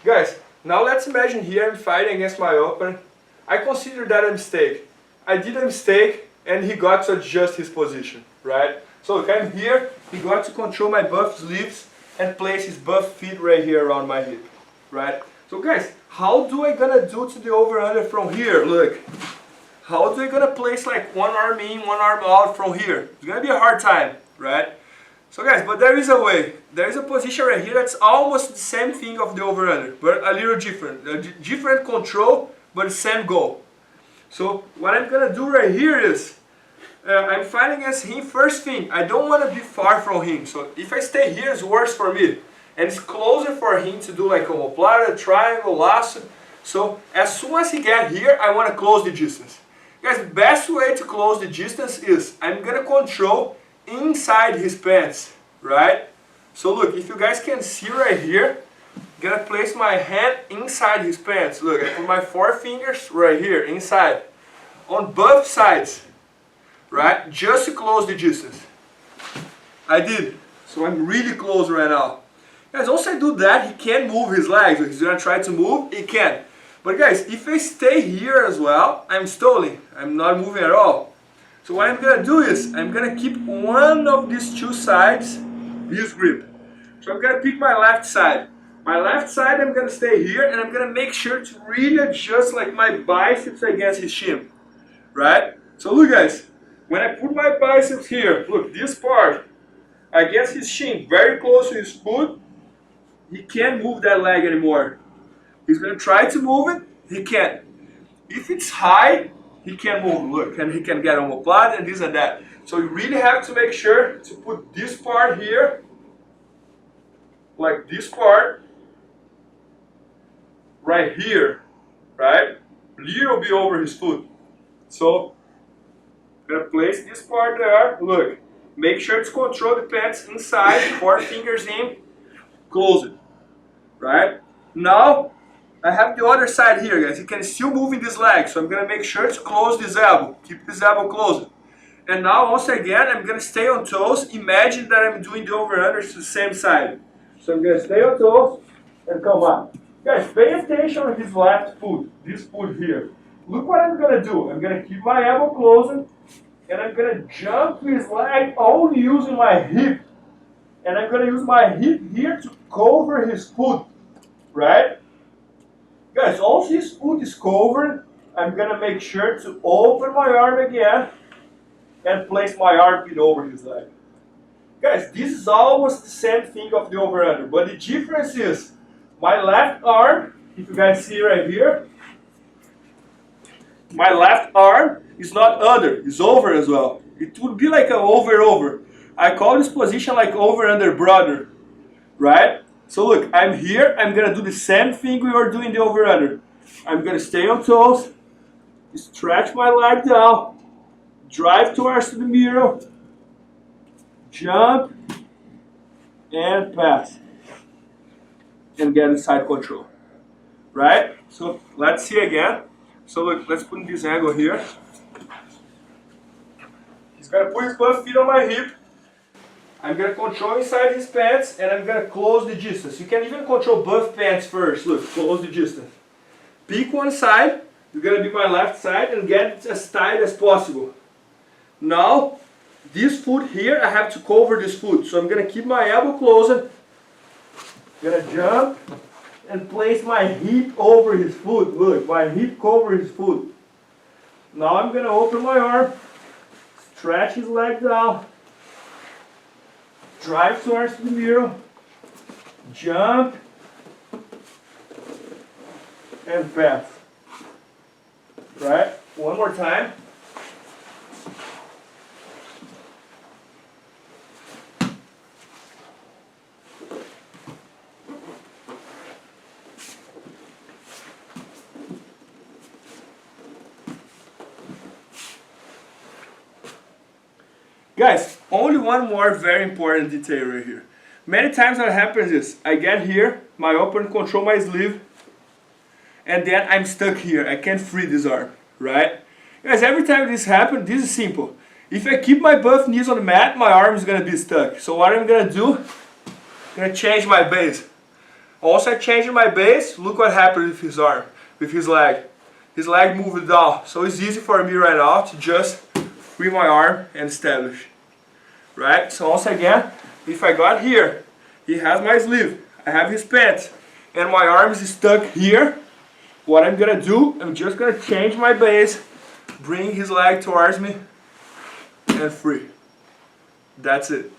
Guys, now let's imagine here I'm fighting against my opponent. I consider that a mistake. I did a mistake and he got to adjust his position, right? So look, I'm here, he got to control my buff sleeves and place his buff feet right here around my hip, right? So guys, how do I gonna do to the over-under from here? Look, how do I gonna place like one arm in, one arm out from here? It's gonna be a hard time, right? So guys, but there is a way. There is a position right here that's almost the same thing of the over-under, but a little different. A different control, but the same goal. So what I'm gonna do right here is, I'm fighting against him. First thing, I don't want to be far from him. So if I stay here, it's worse for me. And it's closer for him to do like omoplata, triangle, lasso. So as soon as he get here, I want to close the distance. Guys, the best way to close the distance is, I'm going to control inside his pants, right? So look, if you guys can see right here, I'm going to place my hand inside his pants. Look, I put my forefingers right here, inside. On both sides. Right? Just to close the distance. I did. So I'm really close right now. Guys, once I do that, he can't move his legs. If he's gonna try to move, he can. But guys, if I stay here as well, I'm stalling. I'm not moving at all. So what I'm gonna do is, I'm gonna keep one of these two sides, this grip. So I'm gonna pick my left side. My left side, I'm gonna stay here, and I'm gonna make sure to really adjust like my biceps against his shin. Right? So look guys. When I put my biceps here, look, this part against his shin, very close to his foot, he can't move that leg anymore. He's going to try to move it, he can't. If it's high, he can't move, look, and he can get omoplata and this and that. So you really have to make sure to put this part here, like this part, right here, right? A little bit over his foot. So, I'm gonna place this part there, look, make sure to control the pants inside, 4 fingers in, close it, right? Now, I have the other side here, guys, you can still move in this leg, so I'm gonna make sure to close this elbow, keep this elbow closed. And now, once again, I'm gonna stay on toes, imagine that I'm doing the over-under to the same side. So I'm gonna stay on toes, and come up. Guys, pay attention on his left foot, this foot here. Look what I'm gonna do, I'm gonna keep my elbow closed, and I'm going to jump his leg only using my hip. And I'm going to use my hip here to cover his foot. Right? Guys, once his foot is covered, I'm going to make sure to open my arm again and place my armpit over his leg. Guys, this is almost the same thing of the over-under. But the difference is, my left arm, if you guys see right here, my left arm is not under, it's over as well. It would be like an over-over. I call this position like over-under brother, right? So look, I'm here, I'm gonna do the same thing we were doing the over-under. I'm gonna stay on toes, stretch my leg down, drive towards the mirror, jump, and pass. And get inside control, right? So let's see again. So look, let's put in this angle here. He's gonna put his both feet on my hip. I'm gonna control inside his pants and I'm gonna close the distance. You can even control both pants first. Look, close the distance. Pick one side, you're gonna be my left side and get it as tight as possible. Now, this foot here, I have to cover this foot. So I'm gonna keep my elbow closed. Gonna jump and place my hip over his foot. Look, my hip covers his foot. Now I'm gonna open my arm, stretch his leg down, drive towards the mirror, jump, and pass. Right? One more time. Guys, only one more very important detail right here. Many times what happens is, I get here, my opponent control my sleeve, and then I'm stuck here. I can't free this arm, right? Guys, every time this happens, this is simple. If I keep my both knees on the mat, my arm is gonna be stuck. So what I'm gonna do, I'm gonna change my base. Also I changed my base, look what happened with his arm, with his leg. His leg moved down, so it's easy for me right now to just free my arm and establish. Right? So once again, if I got here, he has my sleeve, I have his pants, and my arm is stuck here. What I'm gonna do, I'm just gonna change my base, bring his leg towards me, and free. That's it.